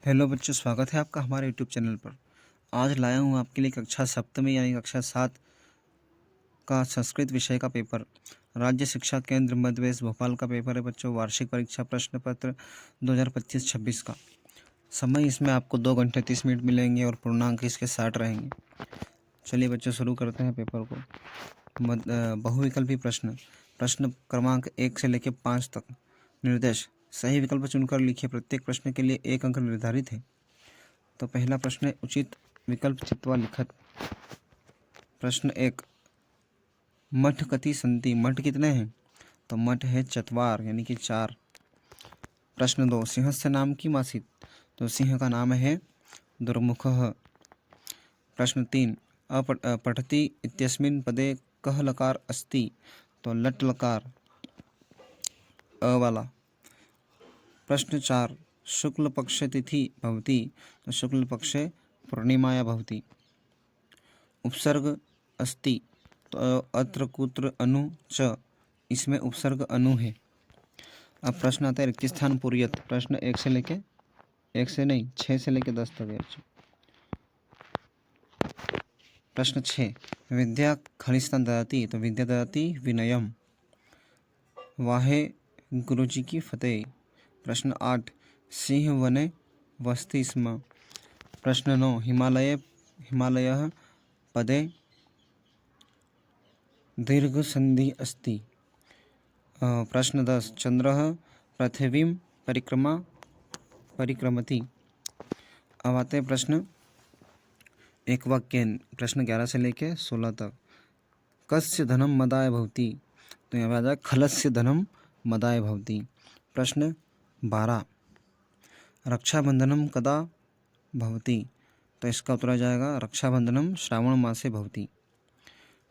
Hello बच्चों, स्वागत है आपका हमारे यूट्यूब चैनल पर। आज लाया हूँ आपके लिए कक्षा सप्तमी यानी कक्षा 7 का संस्कृत विषय का पेपर। राज्य शिक्षा केंद्र मध्य प्रदेश भोपाल का पेपर है बच्चों। वार्षिक परीक्षा प्रश्न पत्र 2025-26 का। समय इसमें आपको 2 घंटे 30 मिनट मिलेंगे और पूर्णांक इसके 60 रहेंगे। चलिए बच्चों, शुरू करते हैं पेपर को। बहुविकल्पी प्रश्न क्रमांक 1 से लेकर 5 तक। निर्देश: सही विकल्प चुनकर लिखिए। प्रत्येक प्रश्न के लिए 1 अंक निर्धारित है। तो पहला प्रश्न है, उचित विकल्प चित्वा लिखत। प्रश्न 1, मठ कति संति। मठ कितने हैं? तो मठ है चत्वार यानी कि 4। प्रश्न 2, सिंहस्य नाम किम आसीत्। तो सिंह का नाम है दुर्मुखः। प्रश्न 3, पठति इत्यस्मिन् पदे कः लकार अस्ति। तो लट् लकार अ वाला। प्रश्न 4, शुक्ल पक्षे तिथि भवति। तो शुक्ल पक्षे पूर्णिमाया भवति। उपसर्ग अस्ति। तो अत्र कुत्र अनु च, इसमें उपसर्ग अनु है। अब प्रश्न आता है, रिक्त स्थान पूर्यत। प्रश्न 1 से लेके 6 से लेके 10 तक है। प्रश्न 6, विद्या खलिस्तान ददाति। तो विद्या ददाति विनयम। वाहे गुरुजी की फतेह। प्रश्न 8, सिंह वने वसति स्म। प्रश्न 9, हिमालयः पदे दीर्घ संधि अस्ति। प्रश्न 10, चंद्रः पृथिवीं परिक्रमति। अब आते हैं प्रश्न एक वाक्येन। प्रश्न 11 से लेके 16 तक। कस्य धनम मदाय भवति। तो यहाँ पे आ जाए खलस्य धनम मदाय भवति। प्रश्न 12, रक्षाबंधनम कदा भवति। तो इसका उत्तर आ जाएगा रक्षाबंधनम श्रावण मासे भवति।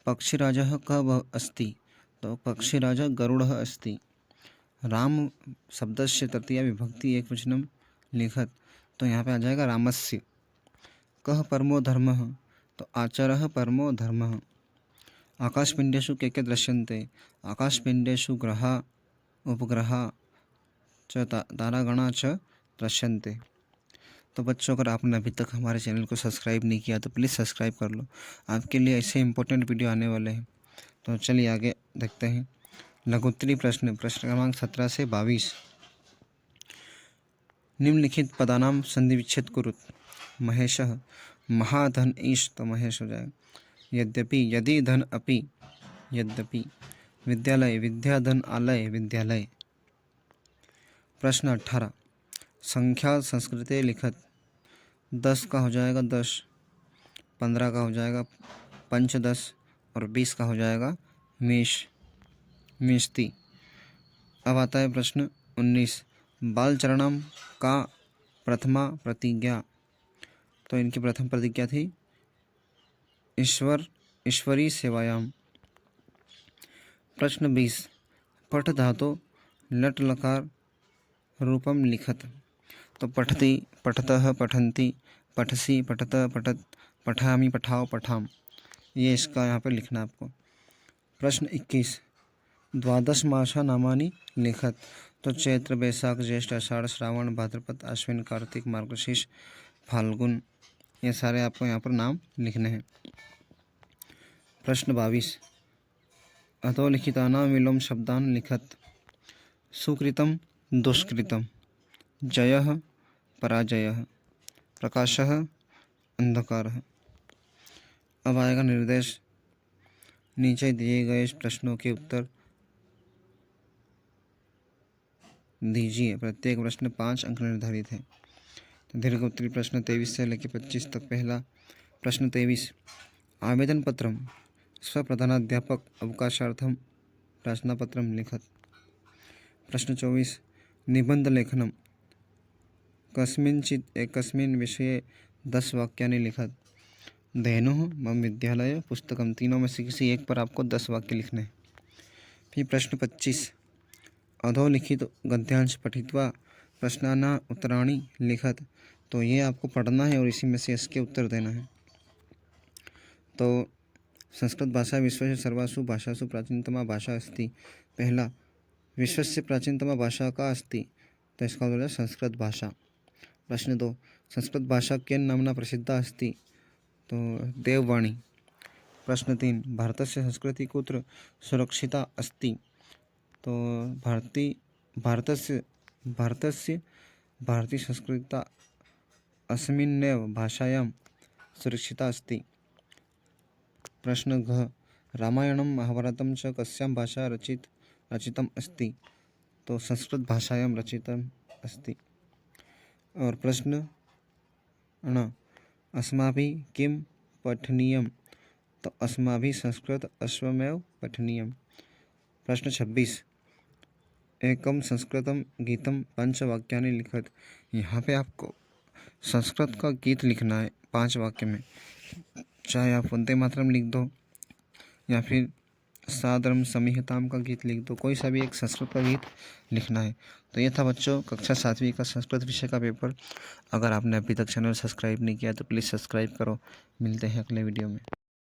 पक्षीराजः कः अस्ति। तो पक्षीराजः गरुडः अस्ति। राम शब्दस्य तृतीया विभक्ति एकवचनम लिखत। तो यहाँ पे आ जाएगा रामस्य। कः परमो धर्मः। तो आचारः परमो धर्मः। आकाशपिंडेषु के दृश्यन्ते। आकाशपिंडेषु ग्रहा उपग्रहा च तारागणा च दृश्यन्ते। तो बच्चों, अगर आपने अभी तक हमारे चैनल को सब्सक्राइब नहीं किया तो प्लीज़ सब्सक्राइब कर लो। आपके लिए ऐसे इंपॉर्टेंट वीडियो आने वाले हैं। तो चलिए आगे देखते हैं। लघुत्तरी प्रश्न क्रमांक 17 से 22। निम्नलिखित पदानाम संधि विच्छेद कुरुत। महेशः महाधन ईश। तो महेश हो जाएगा। यद्यपि यदि धन अपि यद्यपि। विद्यालय विद्याधन आलय विद्यालय। प्रश्न 18, संख्या संस्कृते लिखत। 10 का हो जाएगा 10, 15 का हो जाएगा पंचदश और 20 का हो जाएगा मेष्टि। अब आता है प्रश्न 19, बालचरणम का प्रथमा प्रतिज्ञा। तो इनकी प्रथम प्रतिज्ञा थी ईश्वरी सेवायाम। प्रश्न 20, पठ धातु लट लकार रूपम लिखत। तो पठति पठतः पठन्ति पठसि पठतः पठत पठामि पठाओ पठाम। ये इसका यहाँ पर लिखना आपको। प्रश्न 21, 12 मासा नामानि लिखत। तो चैत्र बैसाख ज्येष्ठ आषाढ़ श्रावण भाद्रपद आश्विन कार्तिक मार्गशीर्ष फाल्गुन, ये सारे आपको यहाँ पर नाम लिखने हैं। प्रश्न 22, अधोलिखितानां विलोम शब्दान लिखत। सुकृतम दुष्कृतम, जयः पराजयः, प्रकाशः अंधकारः। अब आएगा निर्देश। नीचे दिए गए प्रश्नों के उत्तर दीजिए। प्रत्येक प्रश्न 5 अंक निर्धारित है। तो दीर्घोत्तरी प्रश्न 23 से लेकर 25 तक। पहला प्रश्न 23, आवेदन पत्रम स्वप्रधानाध्यापक अवकाशार्थम प्रार्थनापत्रम लिखत। प्रश्न 24, निबंध लेखनम कस्मिंश्चित् एकस्मिन् विषये 10 वाक्यानि लिखत। धेनुः मम विद्यालय पुस्तकम, तीनों में से किसी एक पर आपको 10 वाक्य लिखने हैं। फिर प्रश्न 25, अधोलिखित गद्यांश पठित्वा प्रश्नानां उत्तराणि लिखत। तो ये आपको पढ़ना है और इसी में से इसके उत्तर देना है। तो संस्कृत भाषा विश्वस्य सर्वासु भाषासु प्राचीनतमा भाषा अस्ति। पहला, विश्वस्य प्राचीनतमा भाषा का अस्ति। तो इसका उत्तर है संस्कृत भाषा। प्रश्न 2, संस्कृत भाषा केन नाम्ना प्रसिद्धा अस्ति? तो देववाणी। प्रश्न 3, भारतस्य संस्कृतिः कुत्र सुरक्षिता अस्ति? तो भारतस्य भारतीयसंस्कृतिः अस्मिन्नेव भाषायां सुरक्षिता अस्ति। प्रश्न घ, रामायणं महाभारतं च कस्यां भाषा रचितम् अस्ति? तो संस्कृत भाषायां रचितम् अस्ति। और प्रश्न ण, अस्माभिः किं पठनीयं? तो अस्माभिः संस्कृत अश्वमेव पठनीयम्। प्रश्न 26, एकं संस्कृतं गीतं पंचवाक्यानि लिखत। यहाँ पे आपको संस्कृत का गीत लिखना है 5 वाक्य में, चाहे आप वंदे मातरम लिख दो या फिर सादरम समीहताम का गीत लिख दो, कोई सा भी एक संस्कृत का गीत लिखना है। तो ये था बच्चों कक्षा 7वीं का संस्कृत विषय का पेपर। अगर आपने अभी तक चैनल सब्सक्राइब नहीं किया तो प्लीज़ सब्सक्राइब करो। मिलते हैं अगले वीडियो में।